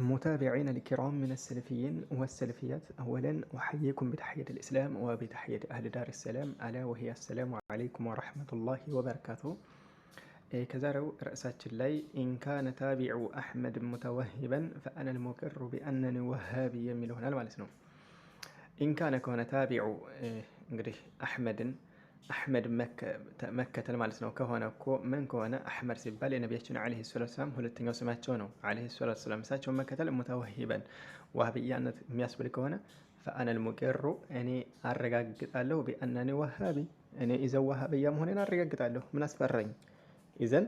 متابعين الكرام من السلفيين والسلفيات، أولا أحييكم بتحية الإسلام وبتحية أهل دار السلام، ألا وهي السلام عليكم ورحمة الله وبركاته. كزارو رأسات الله إن كان تابع أحمد متوهبا فأنا المقر بأنني وهابي يميل هنا المالسنو. إن كان كون تابع أحمد መከተል ማለት ነው። ከሆነ እኮ ምን ከሆነ አሕመድ ሲባል የነቢያችን አለይሂ ሰላቱ ሰላም ሁለተኛው ስማቸው ነው። አለይሂ ሰላቱ ሰላም እሳቸውን መከተል ሙተወሂበን ዋህብያነት የሚያስብል ከሆነ ፈአነ ልሙቂሩ እኔ አረጋግጣለሁ ቢአነኒ ወሃቢ እኔ ኢዘን ዋሃብያ መሆኔን አረጋግጣለሁ። ምን አስፈራኝ? ኢዘን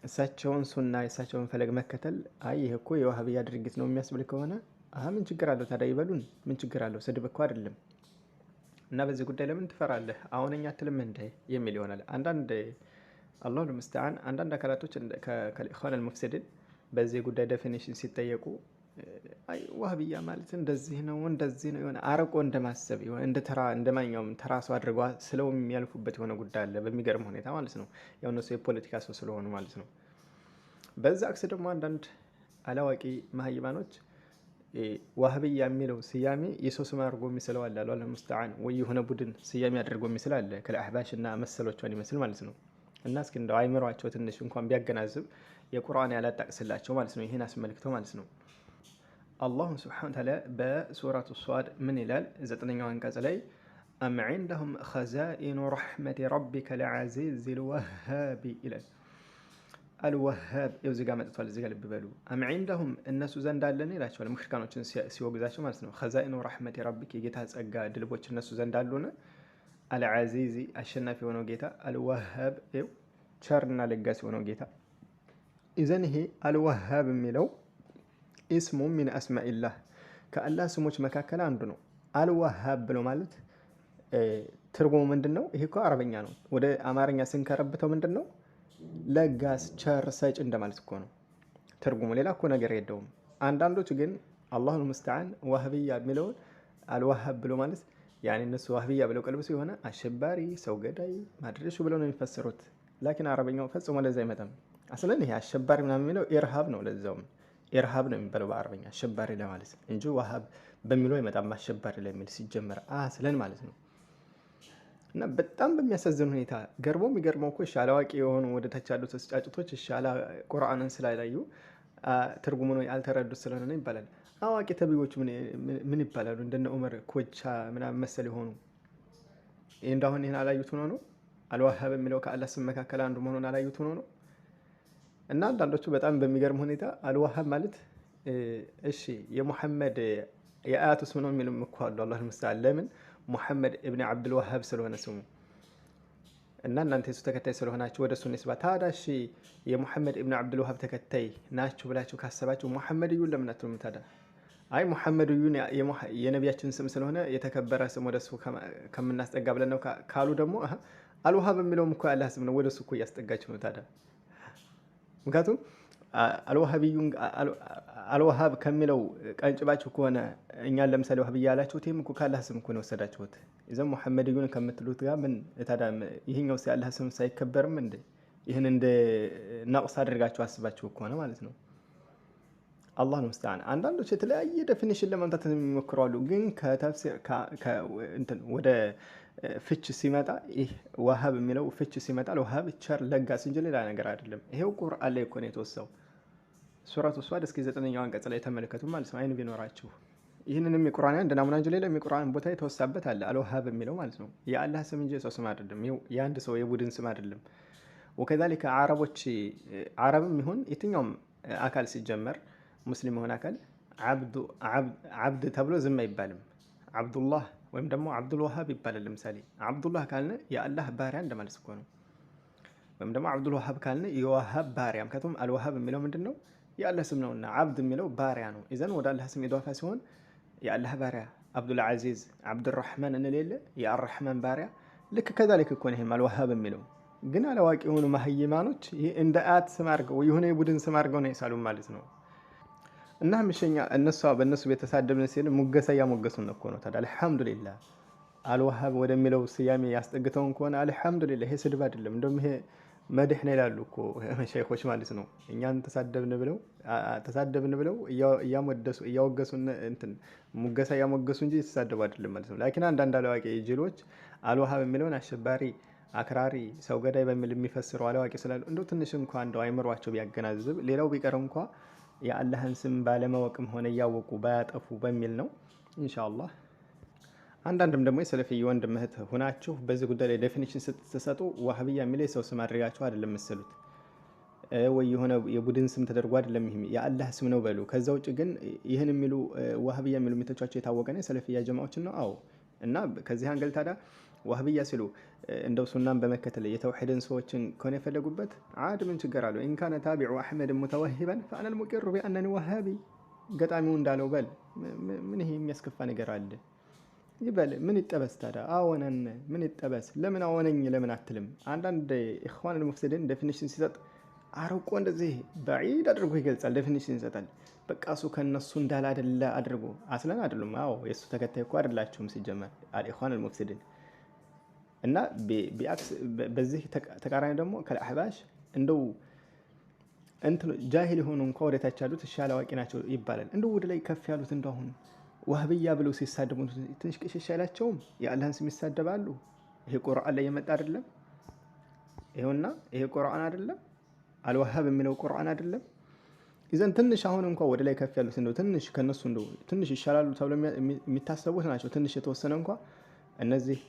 እሳቸውን ሱና የእሳቸውን ፈለግ መከተል አይ ይህ እኮ የዋሃብያ ድርጊት ነው የሚያስብል ከሆነ ምን ችግር አለው ታዲያ? ይበሉን፣ ምን ችግር አለው? ስድብ እኮ አይደለም። እና በዚህ ጉዳይ ለምን ትፈራለህ? አሁንኛ አትልም እንደ የሚል ይሆናል። አንዳንድ አላሁ ልሙስተዓን አንዳንድ አካላቶች ከኢኽዋን አልሙፍሲዲን በዚህ ጉዳይ ዴፊኒሽን ሲጠየቁ አይ ዋህብያ ማለት እንደዚህ ነው እንደዚህ ነው የሆነ አርቆ እንደማሰብ የሆነ እንደማንኛውም ተራ ሰው አድርገው ስለው የሚያልፉበት የሆነ ጉዳይ አለ፣ በሚገርም ሁኔታ ማለት ነው። ያው እነሱ የፖለቲካ ሰው ስለሆኑ ማለት ነው። በዛ አክስ ደግሞ አንዳንድ አላዋቂ መሀይባኖች ዋህብያ የሚለው ስያሜ የሰው ስም አድርጎ የሚስለው አለ። አላሁ ሙስተዓን ወይ የሆነ ቡድን ስያሜ አድርጎ የሚስል አለ፣ ከአህባሽ እና መሰሎቿን ይመስል ማለት ነው። እና እስኪ እንደው አይምሯቸው ትንሽ እንኳን ቢያገናዝብ የቁርአን ያላጣቅስላቸው ማለት ነው። ይሄን አስመልክተው ማለት ነው። አላሁ ሱብሓነሁ ወተዓላ በሱረቱ ሷድ ምን ይላል? 9ኛው አንቀጽ ላይ አም ዒንደሁም ኸዛኢኑ ረሕመቲ ረቢከ ለዐዚዚል ወሃቢ ይላል። አልወሃብ ይኸው እዚህ ጋር መጥቷል። እዚህ ጋር ልብ በሉ። አም ዒንደሁም እነሱ ዘንድ አለን ይላቸዋል፣ ሙሽሪካኖችን ሲወግዛቸው ማለት ነው። ኸዛኢኑ ረሕመቲ ረቢክ የጌታ ጸጋ ድልቦች እነሱ ዘንድ አሉን። አልዓዚዚ አሸናፊ የሆነው ጌታ፣ አልወሃብ ይኸው ቸርና ለጋስ የሆነው ጌታ። ኢዘን ይሄ አልወሃብ የሚለው ኢስሙ ሚን አስማኢላህ ከአላህ ስሞች መካከል አንዱ ነው። አልወሃብ ብሎ ማለት ትርጉሙ ምንድን ነው? ይሄ እኮ አረበኛ ነው። ወደ አማርኛ ስንከረብተው ምንድን ነው? ለጋስ ቸር ሰጭ እንደማለት እኮ ነው ትርጉሙ። ሌላ እኮ ነገር የለውም። አንዳንዶች ግን አላሁ ሙስተዓን ዋህብያ የሚለውን አልዋሃብ ብሎ ማለት ያኔ እነሱ ዋህብያ ብለው ቀልብሱ የሆነ አሸባሪ ሰው ገዳይ ማድረሹ ብለው ነው የሚፈስሩት። ላኪን አረበኛው ፈጽሞ ለዛ አይመጣም። አስለን ይሄ አሸባሪ ምናምን የሚለው ኢርሃብ ነው። ለዛውም ኢርሃብ ነው የሚባለው በአረበኛ አሸባሪ ለማለት እንጂ ዋሃብ በሚለው አይመጣም። አሸባሪ ለሚል ሲጀመር አስለን ማለት ነው። እና በጣም በሚያሳዝን ሁኔታ የሚገርመው እኮ አላዋቂ የሆኑ ወደ ታች ያሉት ጫጭቶች ቁርአንን ስላላዩ ትርጉሙ ነው ያልተረዱት ስለሆነ ነው ይባላል። አዋቂ ተብዮች ምን ይባላሉ? እንደነ ዑመር ኮቻ ምናምን መሰል የሆኑ እንዳሁን ይሄን አላዩት ሆኖ ነው። አልዋሃብ የሚለው ከአላህ ስም መካከል አንዱ መሆኑን አላዩት ሆኖ ነው። እና አንዳንዶቹ በጣም በሚገርም ሁኔታ አልዋሃብ ማለት እሺ የሙሐመድ የአያቱ ስም ነው የሚሉም እኮ አሉ። አላህ ሙስተዓን ለምን ሙሐመድ ኢብኑ አብዱል ወሃብ ስለሆነ ስሙ እና እናንተ የሱ ተከታይ ስለሆናችሁ ወደ እሱ ንስባ። ታዲያ እሺ የሙሐመድ ኢብኑ አብዱል ወሃብ ተከታይ ናችሁ ብላችሁ ካሰባችሁ ሙሐመድዩን ለምን አትሉም ታዲያ? አይ ሙሐመድዩን የነቢያችን ስም ስለሆነ የተከበረ ስም ወደ እሱ ከምናስጠጋ ብለን ነው ካሉ ደግሞ አልወሃብ የሚለውም እኮ ያላህ ስም ነው፣ ወደ እሱ እኮ እያስጠጋችሁ ነው ታዲያ። ምክንያቱም አልወሃብ ከሚለው ቀንጭባችሁ ከሆነ እኛን ለምሳሌ ወሃብያ ያላችሁት ይህም እኮ ከአላህ ስም እኮ ነው የወሰዳችሁት። ይዘን ሙሐመድዩን ከምትሉት ጋር ምን ታዲያ ይህኛው የአላህ ስም ሳይከበርም እንደ ይህን እንደ ነቅስ አድርጋችሁ አስባችሁ ከሆነ ማለት ነው። አላህ ሙስተዓን። አንዳንዶች የተለያየ ዴፊኒሽን ለማምጣት የሚሞክሩ አሉ። ግን ከተፍሲር ወደ ፍች ሲመጣ ይህ ወሃብ የሚለው ፍች ሲመጣ ለወሃብ ቸር ለጋስ እንጂ ሌላ ነገር አይደለም። ይሄው ቁርአን ላይ እኮ ነው የተወሰው። ሱረቱ ሷድ እስኪ 9ኛው አንቀጽ ላይ ተመልከቱ ማለት ነው። አይን ቢኖራችሁ ይህንንም የቁርአን አንድ ናሙና እንጂ ሌላ የቁርአን ቦታ የተወሳበት አለ። አልወሃብ የሚለው ማለት ነው የአላህ ስም እንጂ የሰው ስም አይደለም። የአንድ ሰው የቡድን ስም አይደለም። ወከዛሊከ አረብም ይሁን የትኛውም አካል ሲጀመር ሙስሊም የሆነ አካል አብድ ተብሎ ዝም አይባልም። አብዱላህ ወይም ደግሞ አብዱል ወሃብ ይባላል። ለምሳሌ አብዱላህ ካልነ የአላህ ባሪያ እንደማለት እኮ ነው። ወይም ደግሞ አብዱል ወሃብ ካልነ የወሃብ ባሪያ። ምክንያቱም አልወሃብ የሚለው ምንድን ነው? የአላህ ስም ነውና፣ አብድ የሚለው ባሪያ ነው። ኢዘን ወደ አላህ ስም ኢዳፋ ሲሆን የአላህ ባሪያ አብዱል አዚዝ አብዱራህማን እንሌለ የአርራህማን ባሪያ ልክ ከዛልክ እኮ ነው ይሄም አልወሃብ የሚለው። ግን አላዋቂ የሆኑ መሀይማኖች ይሄ እንደ አያት ስም አድርገው የሆነ የቡድን ስም አድርገው ነው የሳሉ ማለት ነው። እና ምሽኛ በእነሱ ቤተሳደብን ሲል ሙገሳ ያሞገሱን እኮ ነው ታዲያ። አልሐምዱሊላህ አልወሃብ ወደሚለው ስያሜ ያስጠግተውን ከሆነ አልሐምዱሊላህ። ይሄ ስድብ አይደለም። እንደውም ይሄ መድህ ነው ይላሉ እኮ ሸይኾች ማለት ነው። እኛን ተሳደብን ብለው እያወገሱን እንትን ሙገሳ እያሞገሱ እንጂ የተሳደቡ አይደለም ማለት ነው። ላኪን አንዳንድ አላዋቂ ጅሎች አልዋሃብ የሚለውን አሸባሪ፣ አክራሪ፣ ሰው ገዳይ በሚል የሚፈስሩ አላዋቂ ስላሉ እንደው ትንሽ እንኳ እንደው አይምሯቸው ቢያገናዝብ ሌላው ቢቀር እንኳ የአላህን ስም ባለማወቅም ሆነ እያወቁ ባያጠፉ በሚል ነው ኢንሻአላህ። አንዳንድም ደግሞ የሰለፊይ ወንድም እህት ሁናችሁ በዚህ ጉዳይ ላይ ዴፊኒሽን ስትሰጡ ዋህብያ የሚለው የሰው ስም አድርጋችሁ አይደለም መሰሉት ወይ የሆነ የቡድን ስም ተደርጎ አይደለም፣ ይሄም የአላህ ስም ነው በሉ። ከዛ ውጭ ግን ይህን የሚሉ ዋህብያ የሚሉ የሚተቿቸው የታወቀ ነው የሰለፊያ ጀማዎችን ነው። አዎ። እና ከዚህ አንገል ታዲያ ዋህብያ ሲሉ እንደው ሱናን በመከተል የተውሂድን ሰዎችን ከሆነ የፈለጉበት አድ ምን ችግር አለው? ኢንካነ ታቢዑ አሕመድ ሙተወሂበን ፈአና ልሙቂሩ ቢአነኒ ዋሃቢ ገጣሚው እንዳለው በል። ምን ይሄ የሚያስከፋ ነገር አለ? ይበል። ምን ይጠበስ ታዲያ? አዎነን ምን ይጠበስ? ለምን አዎነኝ ለምን አትልም? አንዳንድ ኢኽዋን አልሙፍሲዲን ዴፊኒሽን ሲሰጥ አርቆ እንደዚህ በዒድ አድርጎ ይገልጻል። ዴፊኒሽን ይሰጣል። በቃ እሱ ከነሱ እንዳላደለ አድርጎ አስለን አይደሉም። አዎ የእሱ ተከታይ እኮ አይደላችሁም ሲጀመር ኢኽዋን አልሙፍሲዲን። እና በዚህ ተቃራኒ ደግሞ ከልአሕባሽ እንደው እንትን ጃሂል የሆኑ እንኳ ወደታች ያሉት እሻለ አዋቂ ናቸው ይባላል። እንደው ወደ ላይ ከፍ ያሉት እንደአሁን ዋህብያ ብለው ሲሳደቡ ትንሽ ቅሽሽ አይላቸውም? የአላህን ስም ይሳደባሉ። ይሄ ቁርአን ላይ የመጣ አይደለም? ይሄውና ይሄ ቁርአን አይደለም? አልዋሃብ የሚለው ቁርአን አይደለም? ይዘን ትንሽ አሁን እንኳ ወደ ላይ ከፍ ያሉት እንደው ትንሽ ከነሱ እንደው ትንሽ ይሻላሉ ተብሎ የሚታሰቡት ናቸው። ትንሽ የተወሰነ እንኳ እነዚህ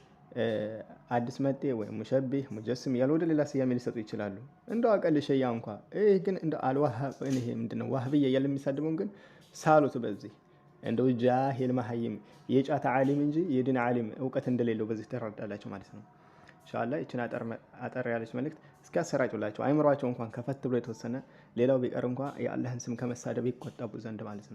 አዲስ መጤ ወይም ሙሸቢህ ሙጀስም ያለ ወደ ሌላ ስያሜ ሊሰጡ ይችላሉ። እንደው አቀል ሸያ እንኳ ይሄ ግን እንደ አልዋሃብ ይሄ ምንድነው ዋህብያ እያለ የሚሳደበውን ግን ሳሉት በዚህ እንደው ጃሂል መሀይም የጫታ ዓሊም እንጂ የዲን ዓሊም እውቀት እንደሌለው በዚህ ተረዳላችሁ ማለት ነው። ኢንሻአላህ ይችን አጠር ያለች መልእክት እስኪ አሰራጩላቸው አይምሯቸው እንኳን ከፈት ብሎ የተወሰነ ሌላው ቢቀር እንኳ የአላህን ስም ከመሳደብ ይቆጠቡ ዘንድ ማለት ነው።